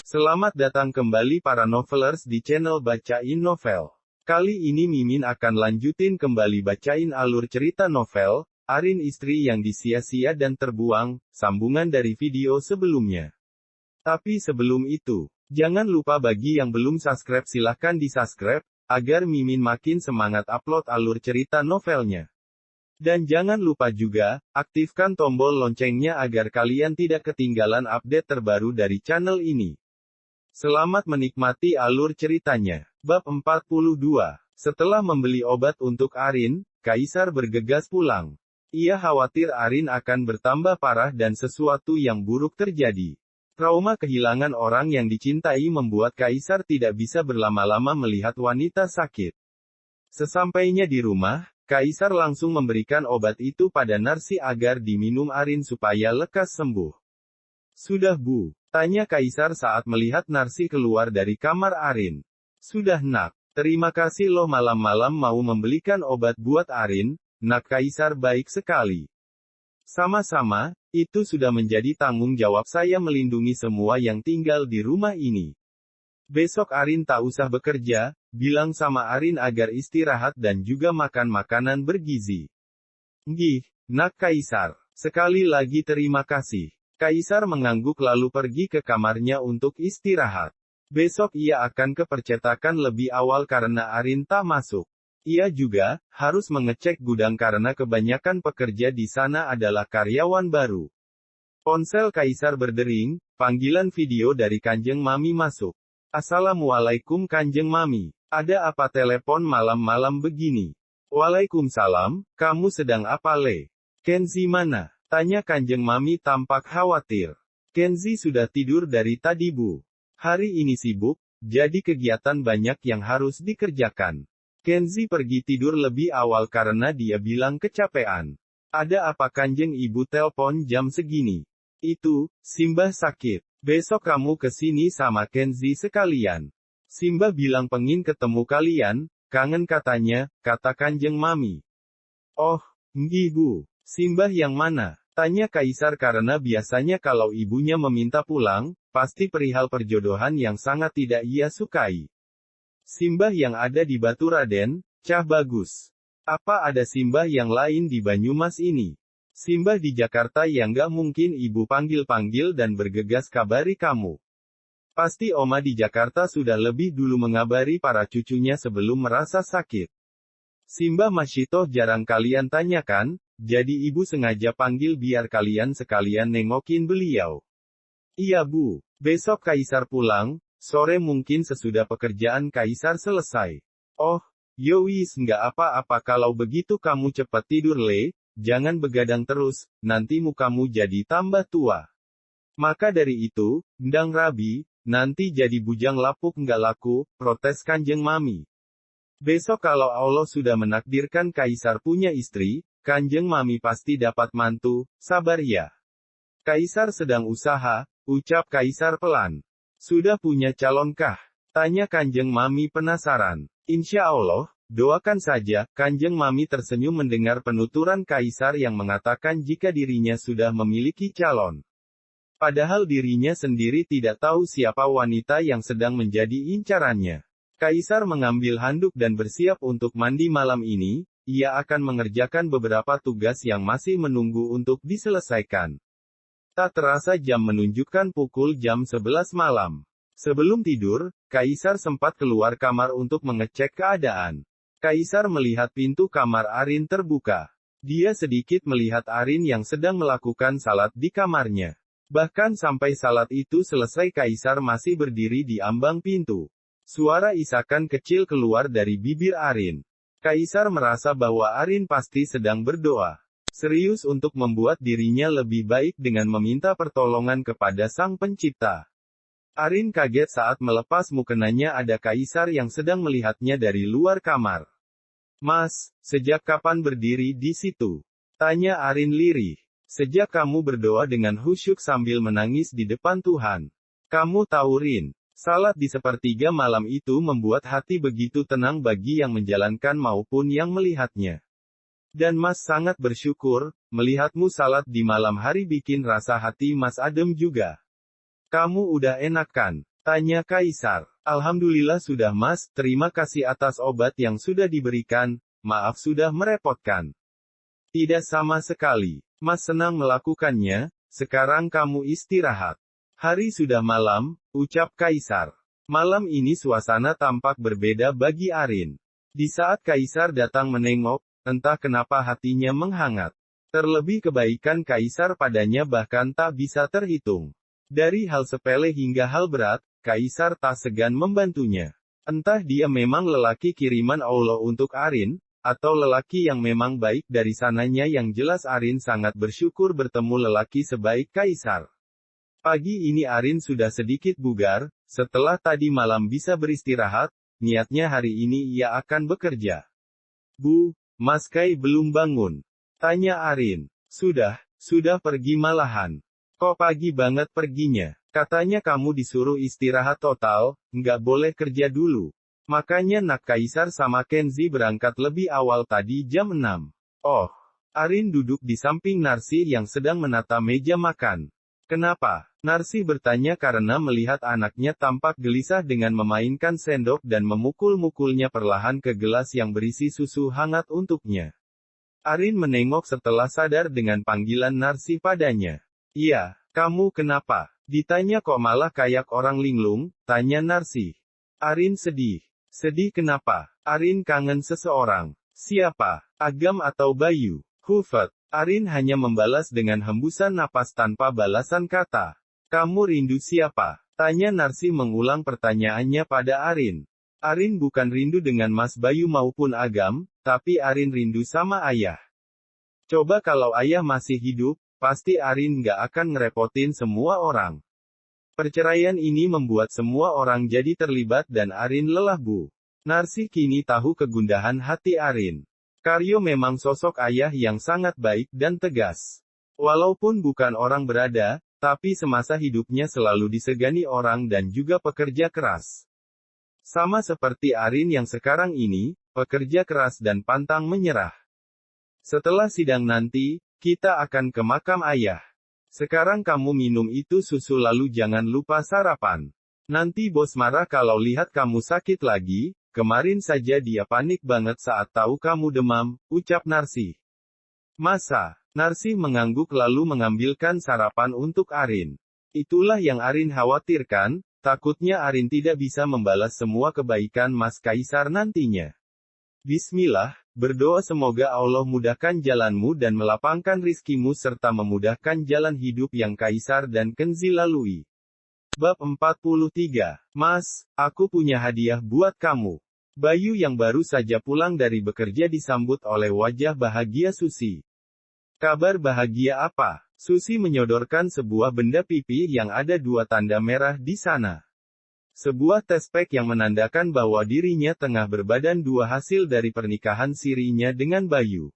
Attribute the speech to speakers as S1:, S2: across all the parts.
S1: Selamat datang kembali para novelers di channel Bacain Novel. Kali ini Mimin akan lanjutin kembali bacain alur cerita novel, Arin Istri yang Disia-sia dan Terbuang, sambungan dari video sebelumnya. Tapi sebelum itu, jangan lupa bagi yang belum subscribe silahkan di-subscribe, agar Mimin makin semangat upload alur cerita novelnya. Dan jangan lupa juga, aktifkan tombol loncengnya agar kalian tidak ketinggalan update terbaru dari channel ini. Selamat menikmati alur ceritanya. Bab 42. Setelah membeli obat untuk Arin, Kaisar bergegas pulang. Ia khawatir Arin akan bertambah parah dan sesuatu yang buruk terjadi. Trauma kehilangan orang yang dicintai membuat Kaisar tidak bisa berlama-lama melihat wanita sakit. Sesampainya di rumah, Kaisar langsung memberikan obat itu pada Narsi agar diminum Arin supaya lekas sembuh. "Sudah Bu?" tanya Kaisar saat melihat Narsi keluar dari kamar Arin. "Sudah Nak. Terima kasih loh malam-malam mau membelikan obat buat Arin, Nak." Kaisar baik sekali. "Sama-sama, itu sudah menjadi tanggung jawab saya melindungi semua yang tinggal di rumah ini. Besok Arin tak usah bekerja, bilang sama Arin agar istirahat dan juga makan makanan bergizi." "Nggih, Nak." Kaisar. "Sekali lagi terima kasih." Kaisar mengangguk lalu pergi ke kamarnya untuk istirahat. Besok ia akan ke percetakan lebih awal karena Arin tak masuk. Ia juga harus mengecek gudang karena kebanyakan pekerja di sana adalah karyawan baru. Ponsel Kaisar berdering, panggilan video dari Kanjeng Mami masuk. "Assalamualaikum Kanjeng Mami. Ada apa telepon malam-malam begini?" "Waalaikumsalam, kamu sedang apa Le? Kenzi mana?" tanya Kanjeng Mami tampak khawatir. "Kenzi sudah tidur dari tadi Bu. Hari ini sibuk, jadi kegiatan banyak yang harus dikerjakan. Kenzi pergi tidur lebih awal karena dia bilang kecapean." "Ada apa Kanjeng Ibu telpon jam segini?" "Itu, Simbah sakit. Besok kamu ke sini sama Kenzi sekalian. Simbah bilang pengin ketemu kalian, kangen katanya," kata Kanjeng Mami. "Oh, nggih Bu. Simbah yang mana?" tanya Kaisar karena biasanya kalau ibunya meminta pulang, pasti perihal perjodohan yang sangat tidak ia sukai. "Simbah yang ada di Batu Raden, Cah Bagus. Apa ada Simbah yang lain di Banyumas ini? Simbah di Jakarta yang gak mungkin ibu panggil-panggil dan bergegas kabari kamu. Pasti Oma di Jakarta sudah lebih dulu mengabari para cucunya sebelum merasa sakit. Simbah Masyitoh jarang kalian tanyakan, jadi ibu sengaja panggil biar kalian sekalian nengokin beliau." "Iya Bu. Besok Kaisar pulang, sore mungkin sesudah pekerjaan Kaisar selesai." "Oh, yowis nggak apa-apa kalau begitu kamu cepat tidur Le, jangan begadang terus, nanti mukamu jadi tambah tua. Maka dari itu, ndang rabi, nanti jadi bujang lapuk nggak laku," protes Kanjeng Mami. "Besok kalau Allah sudah menakdirkan Kaisar punya istri, Kanjeng Mami pasti dapat mantu, sabar ya. Kaisar sedang usaha," ucap Kaisar pelan. "Sudah punya calon kah?" tanya Kanjeng Mami penasaran. "Insya Allah, doakan saja." Kanjeng Mami tersenyum mendengar penuturan Kaisar yang mengatakan jika dirinya sudah memiliki calon. Padahal dirinya sendiri tidak tahu siapa wanita yang sedang menjadi incarannya. Kaisar mengambil handuk dan bersiap untuk mandi malam ini. Ia akan mengerjakan beberapa tugas yang masih menunggu untuk diselesaikan. Tak terasa jam menunjukkan pukul jam 11 malam. Sebelum tidur, Kaisar sempat keluar kamar untuk mengecek keadaan. Kaisar melihat pintu kamar Arin terbuka. Dia sedikit melihat Arin yang sedang melakukan salat di kamarnya. Bahkan sampai salat itu selesai Kaisar masih berdiri di ambang pintu. Suara isakan kecil keluar dari bibir Arin. Kaisar merasa bahwa Arin pasti sedang berdoa serius untuk membuat dirinya lebih baik dengan meminta pertolongan kepada Sang Pencipta. Arin kaget saat melepas mukenanya ada Kaisar yang sedang melihatnya dari luar kamar. "Mas, sejak kapan berdiri di situ?" tanya Arin lirih. "Sejak kamu berdoa dengan khusyuk sambil menangis di depan Tuhan. Kamu tahu Rin, salat di sepertiga malam itu membuat hati begitu tenang bagi yang menjalankan maupun yang melihatnya. Dan Mas sangat bersyukur, melihatmu salat di malam hari bikin rasa hati Mas adem juga. Kamu udah enak kan?" Tanya Kaisar. Alhamdulillah sudah Mas, terima kasih atas obat yang sudah diberikan, maaf sudah merepotkan. Tidak sama sekali. Mas senang melakukannya, sekarang kamu istirahat. Hari sudah malam, ucap Kaisar. Malam ini suasana tampak berbeda bagi Arin. Di saat Kaisar datang menengok, entah kenapa hatinya menghangat. Terlebih kebaikan Kaisar padanya bahkan tak bisa terhitung. Dari hal sepele hingga hal berat, Kaisar tak segan membantunya. Entah dia memang lelaki kiriman Allah untuk Arin, atau lelaki yang memang baik dari sananya, yang jelas Arin sangat bersyukur bertemu lelaki sebaik Kaisar. Pagi ini Arin sudah sedikit bugar, setelah tadi malam bisa beristirahat, niatnya hari ini ia akan bekerja. Bu, Mas Kai belum bangun? Tanya Arin. Sudah pergi malahan. Kok pagi banget perginya? Katanya kamu disuruh istirahat total, nggak boleh kerja dulu. Makanya nak Kaisar sama Kenzi berangkat lebih awal tadi jam 6. Oh. Arin duduk di samping Narsi yang sedang menata meja makan. Kenapa? Narsi bertanya karena melihat anaknya tampak gelisah dengan memainkan sendok dan memukul-mukulnya perlahan ke gelas yang berisi susu hangat untuknya. Arin menengok setelah sadar dengan panggilan Narsi padanya. Iya, kamu kenapa? Ditanya kok malah kayak orang linglung, tanya Narsi. Arin sedih. Sedih kenapa? Arin kangen seseorang. Siapa? Agam atau Bayu? Hufat. Arin hanya membalas dengan hembusan napas tanpa balasan kata. Kamu rindu siapa? Tanya Narsi mengulang pertanyaannya pada Arin. Arin bukan rindu dengan Mas Bayu maupun Agam, tapi Arin rindu sama ayah. Coba kalau ayah masih hidup, pasti Arin nggak akan ngerepotin semua orang. Perceraian ini membuat semua orang jadi terlibat dan Arin lelah bu. Narsi kini tahu kegundahan hati Arin. Karyo memang sosok ayah yang sangat baik dan tegas. Walaupun bukan orang berada, tapi semasa hidupnya selalu disegani orang dan juga pekerja keras. Sama seperti Arin yang sekarang ini, pekerja keras dan pantang menyerah. Setelah sidang nanti, kita akan ke makam ayah. Sekarang kamu minum itu susu lalu jangan lupa sarapan. Nanti bos marah kalau lihat kamu sakit lagi, kemarin saja dia panik banget saat tahu kamu demam, ucap Narsi. Masa? Narsi mengangguk lalu mengambilkan sarapan untuk Arin. Itulah yang Arin khawatirkan, takutnya Arin tidak bisa membalas semua kebaikan Mas Kaisar nantinya. Bismillah, berdoa semoga Allah mudahkan jalanmu dan melapangkan rizkimu serta memudahkan jalan hidup yang Kaisar dan Kenzi lalui. Bab 43. Mas, aku punya hadiah buat kamu. Bayu yang baru saja pulang dari bekerja disambut oleh wajah bahagia Susi. Kabar bahagia apa? Susi menyodorkan sebuah benda pipi yang ada 2 tanda merah di sana. Sebuah tespek yang menandakan bahwa dirinya tengah berbadan 2 hasil dari pernikahan sirinya dengan Bayu.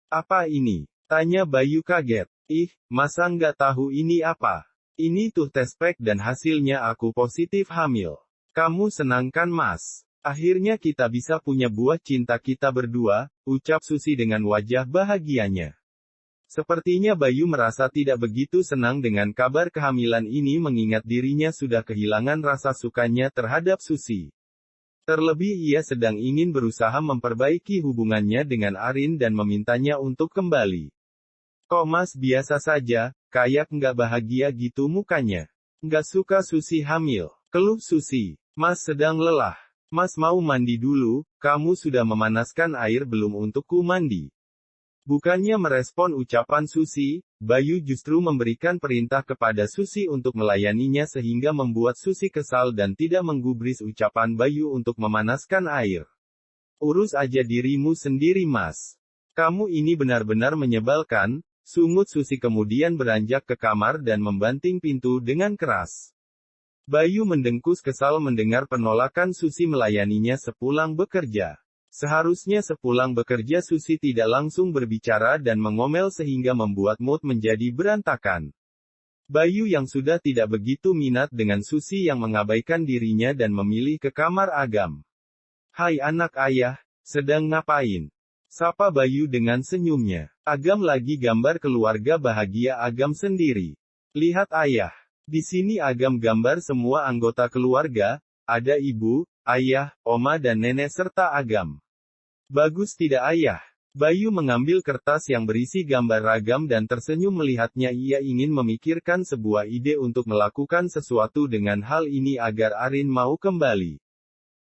S1: Apa ini? Tanya Bayu kaget. Ih, masa nggak tahu ini apa? Ini tuh tespek dan hasilnya aku positif hamil. Kamu senang kan Mas? Akhirnya kita bisa punya buah cinta kita berdua, ucap Susi dengan wajah bahagianya. Sepertinya Bayu merasa tidak begitu senang dengan kabar kehamilan ini mengingat dirinya sudah kehilangan rasa sukanya terhadap Susi. Terlebih ia sedang ingin berusaha memperbaiki hubungannya dengan Arin dan memintanya untuk kembali. Kok Mas biasa saja, kayak nggak bahagia gitu mukanya. Nggak suka Susi hamil, keluh Susi. Mas sedang lelah. Mas mau mandi dulu, kamu sudah memanaskan air belum untukku mandi? Bukannya merespon ucapan Susi, Bayu justru memberikan perintah kepada Susi untuk melayaninya sehingga membuat Susi kesal dan tidak menggubris ucapan Bayu untuk memanaskan air. Urus aja dirimu sendiri Mas. Kamu ini benar-benar menyebalkan, sungut Susi kemudian beranjak ke kamar dan membanting pintu dengan keras. Bayu mendengkus kesal mendengar penolakan Susi melayaninya sepulang bekerja. Seharusnya sepulang bekerja Susi tidak langsung berbicara dan mengomel sehingga membuat mood menjadi berantakan. Bayu yang sudah tidak begitu minat dengan Susi yang mengabaikan dirinya dan memilih ke kamar Agam. Hai anak ayah, sedang ngapain? Sapa Bayu dengan senyumnya. Agam lagi gambar keluarga bahagia Agam sendiri. Lihat ayah. Di sini Agam gambar semua anggota keluarga, ada ibu, ayah, oma dan nenek serta Agam. Bagus tidak ayah? Bayu mengambil kertas yang berisi gambar Agam dan tersenyum melihatnya. Ia ingin memikirkan sebuah ide untuk melakukan sesuatu dengan hal ini agar Arin mau kembali.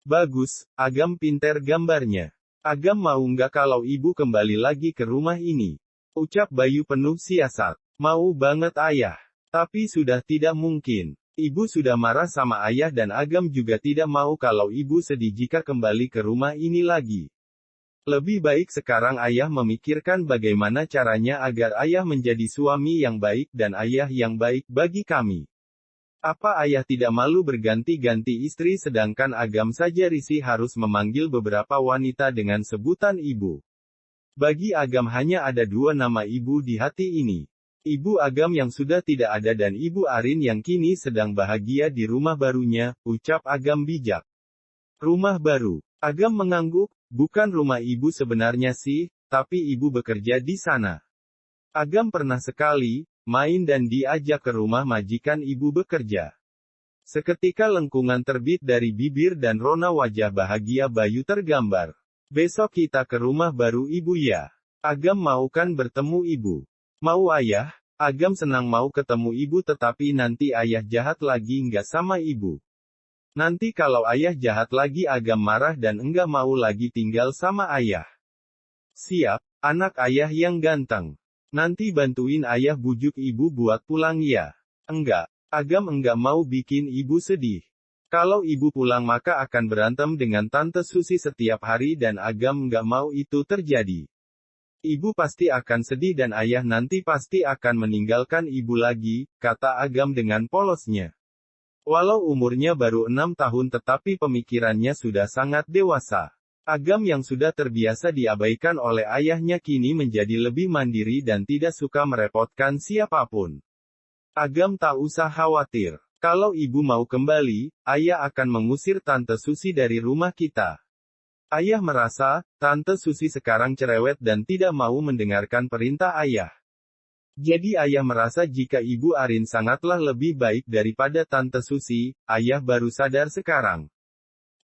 S1: Bagus, Agam pinter gambarnya. Agam mau nggak kalau ibu kembali lagi ke rumah ini? Ucap Bayu penuh siasat. Mau banget ayah. Tapi sudah tidak mungkin. Ibu sudah marah sama ayah dan Agam juga tidak mau kalau ibu sedih jika kembali ke rumah ini lagi. Lebih baik sekarang ayah memikirkan bagaimana caranya agar ayah menjadi suami yang baik dan ayah yang baik bagi kami. Apa ayah tidak malu berganti-ganti istri sedangkan Agam saja risih harus memanggil beberapa wanita dengan sebutan ibu. Bagi Agam hanya ada dua nama ibu di hati ini. Ibu Agam yang sudah tidak ada dan Ibu Arin yang kini sedang bahagia di rumah barunya, ucap Agam bijak. Rumah baru. Agam mengangguk, bukan rumah ibu sebenarnya sih, tapi ibu bekerja di sana. Agam pernah sekali main dan diajak ke rumah majikan ibu bekerja. Seketika lengkungan terbit dari bibir dan rona wajah bahagia Bayu tergambar. Besok kita ke rumah baru ibu ya. Agam mau kan bertemu ibu? Mau ayah? Agam senang mau ketemu ibu tetapi nanti ayah jahat lagi nggak sama ibu. Nanti kalau ayah jahat lagi Agam marah dan enggak mau lagi tinggal sama ayah. Siap, anak ayah yang ganteng. Nanti bantuin ayah bujuk ibu buat pulang ya. Enggak, Agam enggak mau bikin ibu sedih. Kalau ibu pulang maka akan berantem dengan Tante Susi setiap hari dan Agam enggak mau itu terjadi. Ibu pasti akan sedih dan ayah nanti pasti akan meninggalkan ibu lagi, kata Agam dengan polosnya. Walau umurnya baru 6 tahun tetapi pemikirannya sudah sangat dewasa. Agam yang sudah terbiasa diabaikan oleh ayahnya kini menjadi lebih mandiri dan tidak suka merepotkan siapapun. Agam tak usah khawatir. Kalau ibu mau kembali, ayah akan mengusir Tante Susi dari rumah kita. Ayah merasa, Tante Susi sekarang cerewet dan tidak mau mendengarkan perintah ayah. Jadi ayah merasa jika Ibu Arin sangatlah lebih baik daripada Tante Susi, ayah baru sadar sekarang.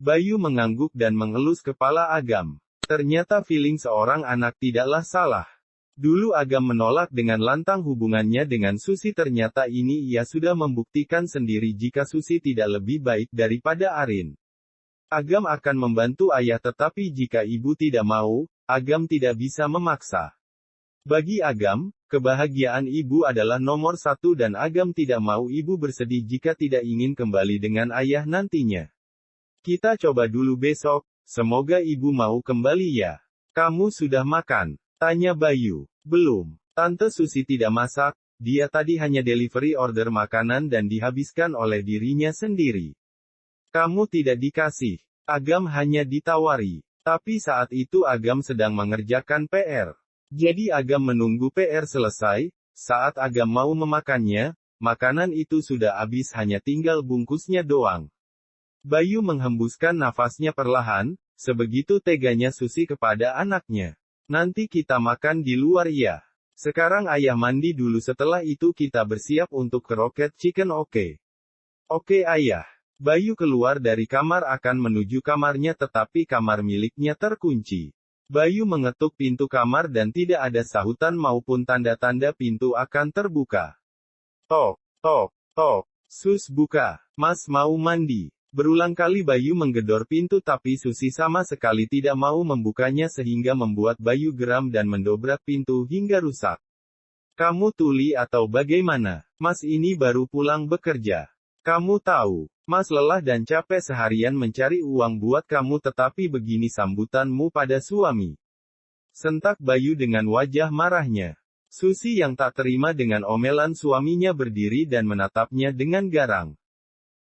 S1: Bayu mengangguk dan mengelus kepala Agam. Ternyata feeling seorang anak tidaklah salah. Dulu Agam menolak dengan lantang hubungannya dengan Susi ternyata ini ia sudah membuktikan sendiri jika Susi tidak lebih baik daripada Arin. Agam akan membantu ayah tetapi jika ibu tidak mau, Agam tidak bisa memaksa. Bagi Agam, kebahagiaan ibu adalah nomor satu dan Agam tidak mau ibu bersedih jika tidak ingin kembali dengan ayah nantinya. Kita coba dulu besok, semoga ibu mau kembali ya. Kamu sudah makan? Tanya Bayu. Belum. Tante Susi tidak masak, dia tadi hanya delivery order makanan dan dihabiskan oleh dirinya sendiri. Kamu tidak dikasih. Agam hanya ditawari. Tapi saat itu Agam sedang mengerjakan PR. Jadi Agam menunggu PR selesai. Saat Agam mau memakannya, makanan itu sudah habis hanya tinggal bungkusnya doang. Bayu menghembuskan nafasnya perlahan, sebegitu teganya Susi kepada anaknya. Nanti kita makan di luar ya. Sekarang ayah mandi dulu setelah itu kita bersiap untuk ke Rocket Chicken oke? Oke ayah. Bayu keluar dari kamar akan menuju kamarnya tetapi kamar miliknya terkunci. Bayu mengetuk pintu kamar dan tidak ada sahutan maupun tanda-tanda pintu akan terbuka. Tok, tok, tok. Sus buka. Mas mau mandi. Berulang kali Bayu menggedor pintu tapi Susi sama sekali tidak mau membukanya sehingga membuat Bayu geram dan mendobrak pintu hingga rusak. Kamu tuli atau bagaimana? Mas ini baru pulang bekerja. Kamu tahu, Mas lelah dan capek seharian mencari uang buat kamu tetapi begini sambutanmu pada suami. Sentak Bayu dengan wajah marahnya. Susi yang tak terima dengan omelan suaminya berdiri dan menatapnya dengan garang.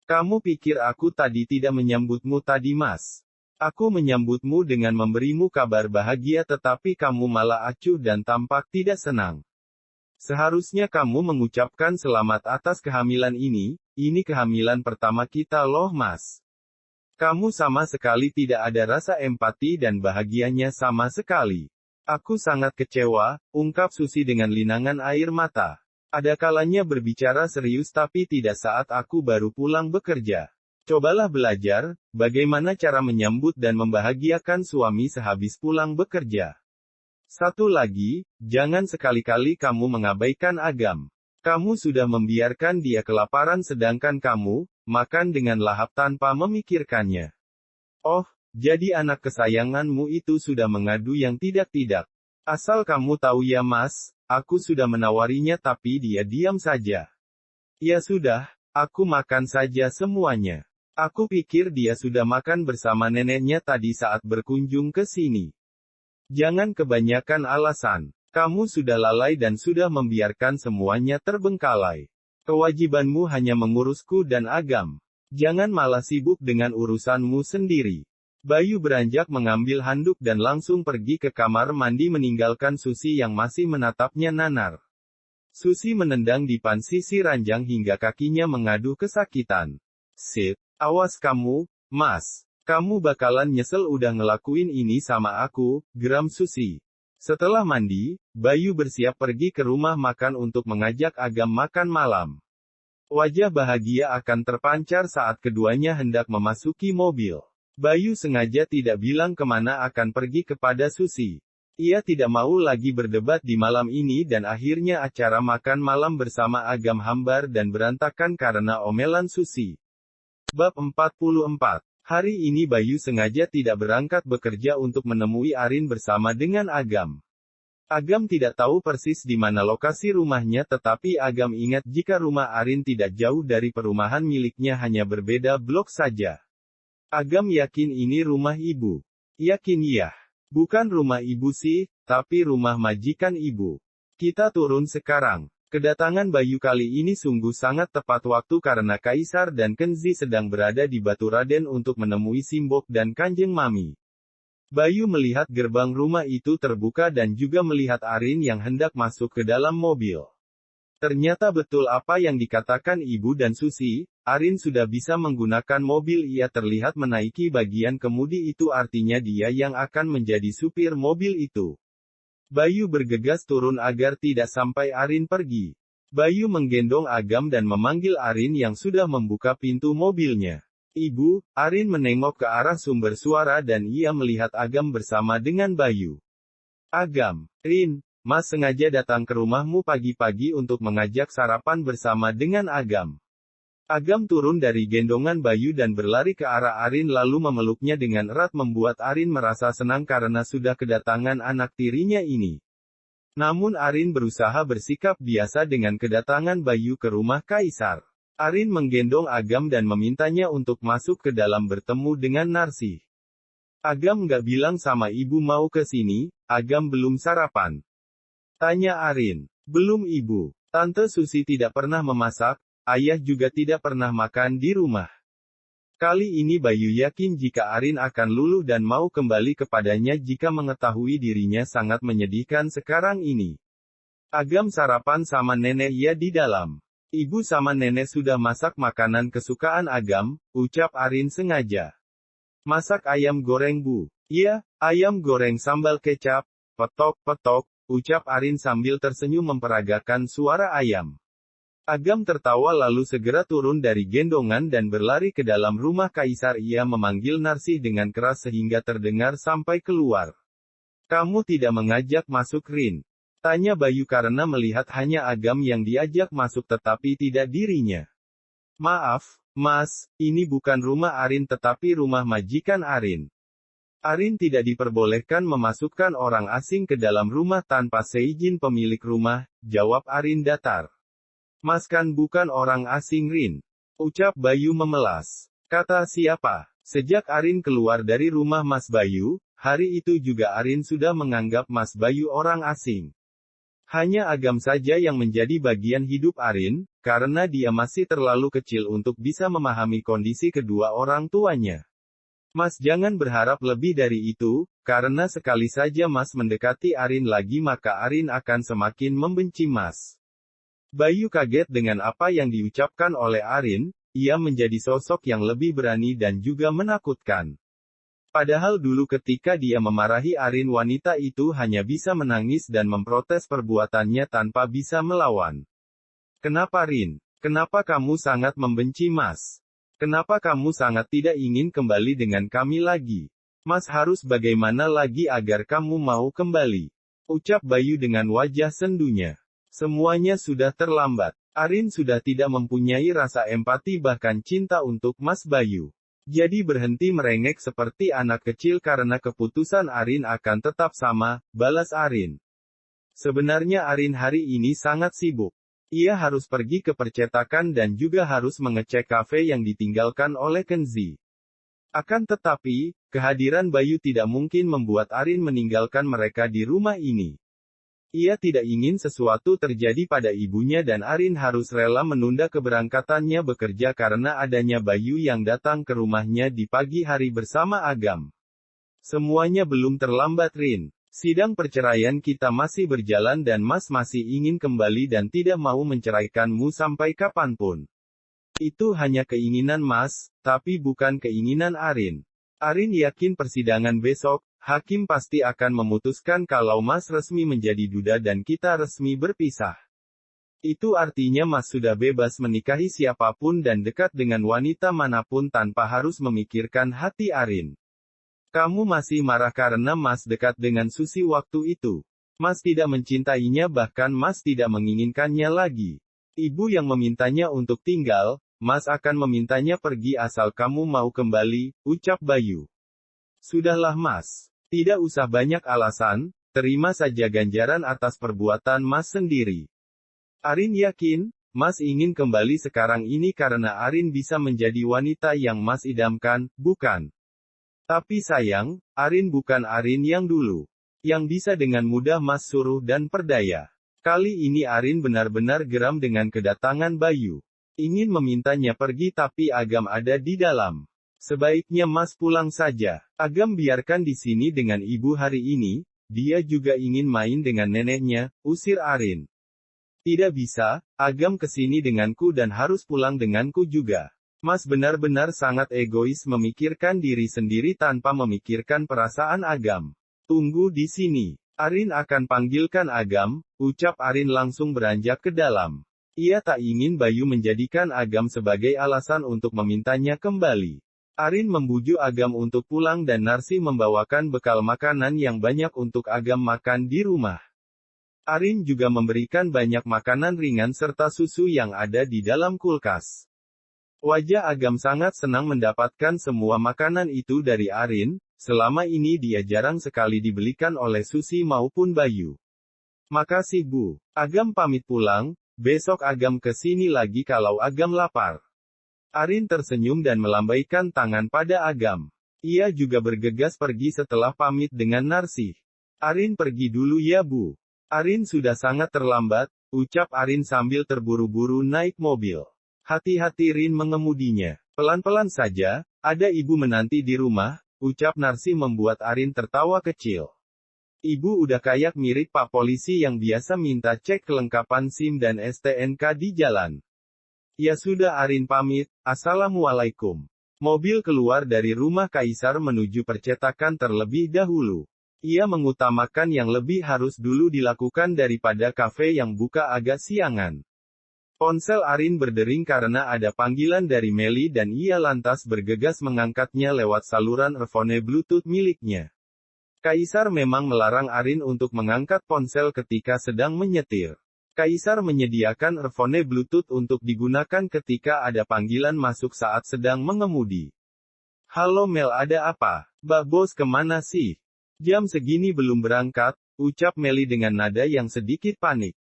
S1: Kamu pikir aku tadi tidak menyambutmu tadi Mas? Aku menyambutmu dengan memberimu kabar bahagia tetapi kamu malah acuh dan tampak tidak senang. Seharusnya kamu mengucapkan selamat atas kehamilan ini kehamilan pertama kita loh Mas. Kamu sama sekali tidak ada rasa empati dan bahagianya sama sekali. Aku sangat kecewa, ungkap Susi dengan linangan air mata. Ada kalanya berbicara serius tapi tidak saat aku baru pulang bekerja. Cobalah belajar, bagaimana cara menyambut dan membahagiakan suami sehabis pulang bekerja. Satu lagi, jangan sekali-kali kamu mengabaikan Agam. Kamu sudah membiarkan dia kelaparan sedangkan kamu, makan dengan lahap tanpa memikirkannya. Oh, jadi anak kesayanganmu itu sudah mengadu yang tidak-tidak. Asal kamu tahu ya Mas, aku sudah menawarinya tapi dia diam saja. Ya sudah, aku makan saja semuanya. Aku pikir dia sudah makan bersama neneknya tadi saat berkunjung ke sini. Jangan kebanyakan alasan. Kamu sudah lalai dan sudah membiarkan semuanya terbengkalai. Kewajibanmu hanya mengurusku dan Agam. Jangan malah sibuk dengan urusanmu sendiri. Bayu beranjak mengambil handuk dan langsung pergi ke kamar mandi meninggalkan Susi yang masih menatapnya nanar. Susi menendang dipan sisi ranjang hingga kakinya mengadu kesakitan. Sit, awas kamu, Mas. Kamu bakalan nyesel udah ngelakuin ini sama aku, geram Susi. Setelah mandi, Bayu bersiap pergi ke rumah makan untuk mengajak Agam makan malam. Wajah bahagia akan terpancar saat keduanya hendak memasuki mobil. Bayu sengaja tidak bilang kemana akan pergi kepada Susi. Ia tidak mau lagi berdebat di malam ini dan akhirnya acara makan malam bersama Agam hambar dan berantakan karena omelan Susi. Bab 44. Hari ini Bayu sengaja tidak berangkat bekerja untuk menemui Arin bersama dengan Agam. Agam tidak tahu persis di mana lokasi rumahnya tetapi Agam ingat jika rumah Arin tidak jauh dari perumahan miliknya hanya berbeda blok saja. Agam yakin ini rumah ibu. Yakin ya. Bukan rumah ibu sih, tapi rumah majikan ibu. Kita turun sekarang. Kedatangan Bayu kali ini sungguh sangat tepat waktu karena Kaisar dan Kenzi sedang berada di Baturaden untuk menemui Simbok dan Kanjeng Mami. Bayu melihat gerbang rumah itu terbuka dan juga melihat Arin yang hendak masuk ke dalam mobil. Ternyata betul apa yang dikatakan ibu dan Susi, Arin sudah bisa menggunakan mobil. Ia terlihat menaiki bagian kemudi itu artinya dia yang akan menjadi supir mobil itu. Bayu bergegas turun agar tidak sampai Arin pergi. Bayu menggendong Agam dan memanggil Arin yang sudah membuka pintu mobilnya. Ibu, Arin menengok ke arah sumber suara dan ia melihat Agam bersama dengan Bayu. Agam, Rin, Mas sengaja datang ke rumahmu pagi-pagi untuk mengajak sarapan bersama dengan Agam. Agam turun dari gendongan Bayu dan berlari ke arah Arin lalu memeluknya dengan erat membuat Arin merasa senang karena sudah kedatangan anak tirinya ini. Namun Arin berusaha bersikap biasa dengan kedatangan Bayu ke rumah Kaisar. Arin menggendong Agam dan memintanya untuk masuk ke dalam bertemu dengan Narsih. Agam nggak bilang sama ibu mau ke sini, Agam belum sarapan. Tanya Arin. Belum ibu. Tante Susi tidak pernah memasak, ayah juga tidak pernah makan di rumah. Kali ini Bayu yakin jika Arin akan luluh dan mau kembali kepadanya jika mengetahui dirinya sangat menyedihkan sekarang ini. Agam sarapan sama nenek ya di dalam. Ibu sama nenek sudah masak makanan kesukaan Agam, ucap Arin sengaja. Masak ayam goreng bu. Iya, ayam goreng sambal kecap, petok-petok. Ucap Arin sambil tersenyum memperagakan suara ayam. Agam tertawa lalu segera turun dari gendongan dan berlari ke dalam rumah Kaisar. Ia memanggil Narsih dengan keras sehingga terdengar sampai keluar. Kamu tidak mengajak masuk Rin? Tanya Bayu karena melihat hanya Agam yang diajak masuk tetapi tidak dirinya. Maaf, Mas, ini bukan rumah Arin tetapi rumah majikan Arin. Arin tidak diperbolehkan memasukkan orang asing ke dalam rumah tanpa seizin pemilik rumah, jawab Arin datar. Mas kan bukan orang asing Rin. Ucap Bayu memelas. Kata siapa? Sejak Arin keluar dari rumah Mas Bayu, hari itu juga Arin sudah menganggap Mas Bayu orang asing. Hanya Agam saja yang menjadi bagian hidup Arin, karena dia masih terlalu kecil untuk bisa memahami kondisi kedua orang tuanya. Mas jangan berharap lebih dari itu, karena sekali saja Mas mendekati Arin lagi maka Arin akan semakin membenci Mas. Bayu kaget dengan apa yang diucapkan oleh Arin, ia menjadi sosok yang lebih berani dan juga menakutkan. Padahal dulu ketika dia memarahi Arin wanita itu hanya bisa menangis dan memprotes perbuatannya tanpa bisa melawan. Kenapa Rin? Kenapa kamu sangat membenci Mas? Kenapa kamu sangat tidak ingin kembali dengan kami lagi? Mas harus bagaimana lagi agar kamu mau kembali? Ucap Bayu dengan wajah sendunya. Semuanya sudah terlambat. Arin sudah tidak mempunyai rasa empati bahkan cinta untuk Mas Bayu. Jadi berhenti merengek seperti anak kecil karena keputusan Arin akan tetap sama, balas Arin. Sebenarnya Arin hari ini sangat sibuk. Ia harus pergi ke percetakan dan juga harus mengecek kafe yang ditinggalkan oleh Kenzi. Akan tetapi, kehadiran Bayu tidak mungkin membuat Arin meninggalkan mereka di rumah ini. Ia tidak ingin sesuatu terjadi pada ibunya dan Arin harus rela menunda keberangkatannya bekerja karena adanya Bayu yang datang ke rumahnya di pagi hari bersama Agam. Semuanya belum terlambat Rin. Sidang perceraian kita masih berjalan dan Mas masih ingin kembali dan tidak mau menceraikanmu sampai kapanpun. Itu hanya keinginan Mas, tapi bukan keinginan Arin. Arin yakin persidangan besok, hakim pasti akan memutuskan kalau Mas resmi menjadi duda dan kita resmi berpisah. Itu artinya Mas sudah bebas menikahi siapapun dan dekat dengan wanita manapun tanpa harus memikirkan hati Arin. Kamu masih marah karena Mas dekat dengan Susi waktu itu. Mas tidak mencintainya bahkan Mas tidak menginginkannya lagi. Ibu yang memintanya untuk tinggal, Mas akan memintanya pergi asal kamu mau kembali, ucap Bayu. Sudahlah Mas. Tidak usah banyak alasan, terima saja ganjaran atas perbuatan Mas sendiri. Arin yakin, Mas ingin kembali sekarang ini karena Arin bisa menjadi wanita yang Mas idamkan, bukan? Tapi sayang, Arin bukan Arin yang dulu. Yang bisa dengan mudah Mas suruh dan perdaya. Kali ini Arin benar-benar geram dengan kedatangan Bayu. Ingin memintanya pergi tapi Agam ada di dalam. Sebaiknya Mas pulang saja. Agam biarkan di sini dengan ibu hari ini, dia juga ingin main dengan neneknya, usir Arin. Tidak bisa, Agam kesini denganku dan harus pulang denganku juga. Mas benar-benar sangat egois memikirkan diri sendiri tanpa memikirkan perasaan Agam. Tunggu di sini. Arin akan panggilkan Agam, ucap Arin langsung beranjak ke dalam. Ia tak ingin Bayu menjadikan Agam sebagai alasan untuk memintanya kembali. Arin membujuk Agam untuk pulang dan Narsi membawakan bekal makanan yang banyak untuk Agam makan di rumah. Arin juga memberikan banyak makanan ringan serta susu yang ada di dalam kulkas. Wajah Agam sangat senang mendapatkan semua makanan itu dari Arin, selama ini dia jarang sekali dibelikan oleh Susi maupun Bayu. Makasih Bu. Agam pamit pulang. Besok Agam ke sini lagi kalau Agam lapar. Arin tersenyum dan melambaikan tangan pada Agam. Ia juga bergegas pergi setelah pamit dengan Narsi. Arin pergi dulu ya Bu. Arin sudah sangat terlambat, ucap Arin sambil terburu-buru naik mobil. Hati-hati Rin mengemudinya. Pelan-pelan saja, ada ibu menanti di rumah, ucap Narsi membuat Arin tertawa kecil. Ibu udah kayak mirip Pak Polisi yang biasa minta cek kelengkapan SIM dan STNK di jalan. Ya sudah Arin pamit, Assalamualaikum. Mobil keluar dari rumah Kaisar menuju percetakan terlebih dahulu. Ia mengutamakan yang lebih harus dulu dilakukan daripada kafe yang buka agak siangan. Ponsel Arin berdering karena ada panggilan dari Meli dan ia lantas bergegas mengangkatnya lewat saluran earphone Bluetooth miliknya. Kaisar memang melarang Arin untuk mengangkat ponsel ketika sedang menyetir. Kaisar menyediakan earphone Bluetooth untuk digunakan ketika ada panggilan masuk saat sedang mengemudi. Halo Mel, ada apa? Mbak Bos kemana sih? Jam segini belum berangkat, ucap Meli dengan nada yang sedikit panik.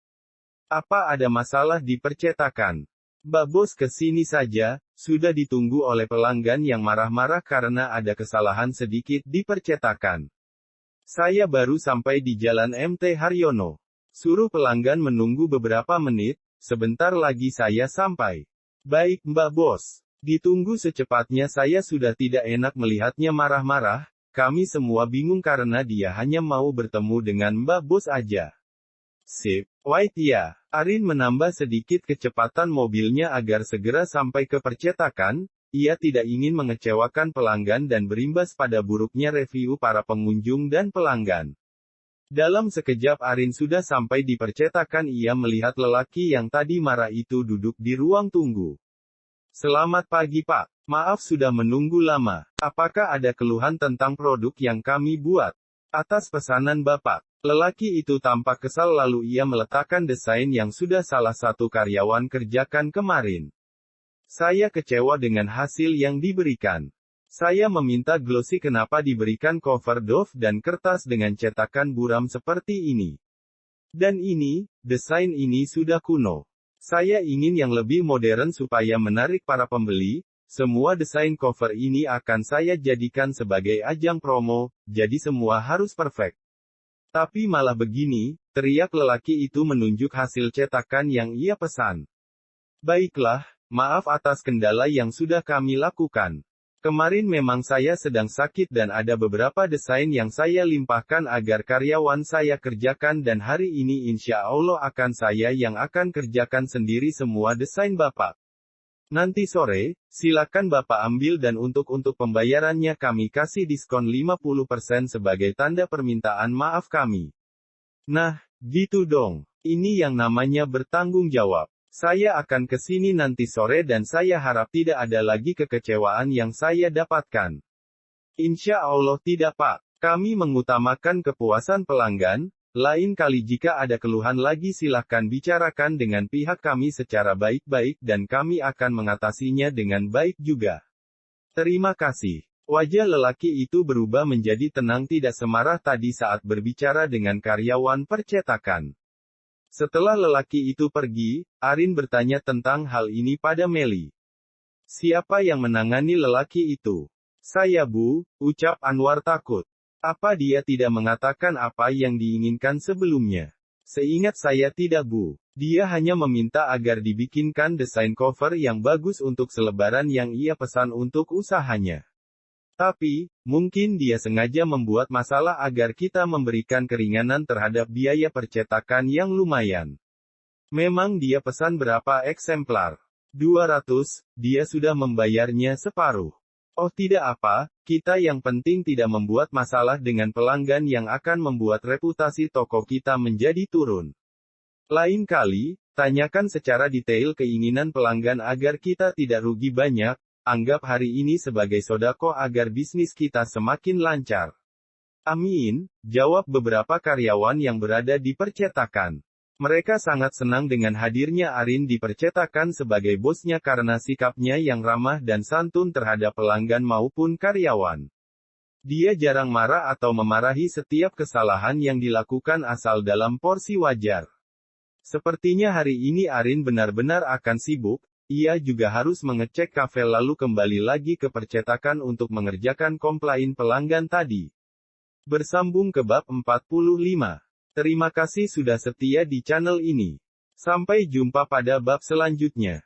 S1: Apa ada masalah di percetakan? Mbak Bos ke sini saja, sudah ditunggu oleh pelanggan yang marah-marah karena ada kesalahan sedikit di percetakan. Saya baru sampai di Jalan MT Haryono. Suruh pelanggan menunggu beberapa menit, sebentar lagi saya sampai. Baik Mbak Bos. Ditunggu secepatnya. Saya sudah tidak enak melihatnya marah-marah, kami semua bingung karena dia hanya mau bertemu dengan Mbak Bos aja. Sip, wait ya. Arin menambah sedikit kecepatan mobilnya agar segera sampai ke percetakan. Ia tidak ingin mengecewakan pelanggan dan berimbas pada buruknya review para pengunjung dan pelanggan. Dalam sekejap Arin sudah sampai di percetakan. Ia melihat lelaki yang tadi marah itu duduk di ruang tunggu. Selamat pagi Pak. Maaf sudah menunggu lama. Apakah ada keluhan tentang produk yang kami buat? Atas pesanan Bapak. Lelaki itu tampak kesal lalu ia meletakkan desain yang sudah salah satu karyawan kerjakan kemarin. Saya kecewa dengan hasil yang diberikan. Saya meminta glossy, kenapa diberikan cover doff dan kertas dengan cetakan buram seperti ini. Dan ini, desain ini sudah kuno. Saya ingin yang lebih modern supaya menarik para pembeli. Semua desain cover ini akan saya jadikan sebagai ajang promo, jadi semua harus perfect. Tapi malah begini, teriak lelaki itu menunjuk hasil cetakan yang ia pesan. Baiklah, maaf atas kendala yang sudah kami lakukan. Kemarin memang saya sedang sakit dan ada beberapa desain yang saya limpahkan agar karyawan saya kerjakan dan hari ini insya Allah akan saya yang akan kerjakan sendiri semua desain Bapak. Nanti sore, silakan Bapak ambil dan untuk pembayarannya kami kasih diskon 50% sebagai tanda permintaan maaf kami. Nah, gitu dong. Ini yang namanya bertanggung jawab. Saya akan ke sini nanti sore dan saya harap tidak ada lagi kekecewaan yang saya dapatkan. Insya Allah tidak Pak. Kami mengutamakan kepuasan pelanggan. Lain kali jika ada keluhan lagi silahkan bicarakan dengan pihak kami secara baik-baik dan kami akan mengatasinya dengan baik juga. Terima kasih. Wajah lelaki itu berubah menjadi tenang, tidak semarah tadi saat berbicara dengan karyawan percetakan. Setelah lelaki itu pergi, Arin bertanya tentang hal ini pada Meli. Siapa yang menangani lelaki itu? Saya Bu, ucap Anwar takut. Apa dia tidak mengatakan apa yang diinginkan sebelumnya? Seingat saya tidak Bu. Dia hanya meminta agar dibikinkan desain cover yang bagus untuk selebaran yang ia pesan untuk usahanya. Tapi, mungkin dia sengaja membuat masalah agar kita memberikan keringanan terhadap biaya percetakan yang lumayan. Memang dia pesan berapa eksemplar? 200, dia sudah membayarnya separuh. Oh tidak apa, kita yang penting tidak membuat masalah dengan pelanggan yang akan membuat reputasi toko kita menjadi turun. Lain kali, tanyakan secara detail keinginan pelanggan agar kita tidak rugi banyak, anggap hari ini sebagai sodako agar bisnis kita semakin lancar. Amin, jawab beberapa karyawan yang berada di percetakan. Mereka sangat senang dengan hadirnya Arin di percetakan sebagai bosnya karena sikapnya yang ramah dan santun terhadap pelanggan maupun karyawan. Dia jarang marah atau memarahi setiap kesalahan yang dilakukan asal dalam porsi wajar. Sepertinya hari ini Arin benar-benar akan sibuk, ia juga harus mengecek kafe lalu kembali lagi ke percetakan untuk mengerjakan komplain pelanggan tadi. Bersambung ke bab 45. Terima kasih sudah setia di channel ini. Sampai jumpa pada bab selanjutnya.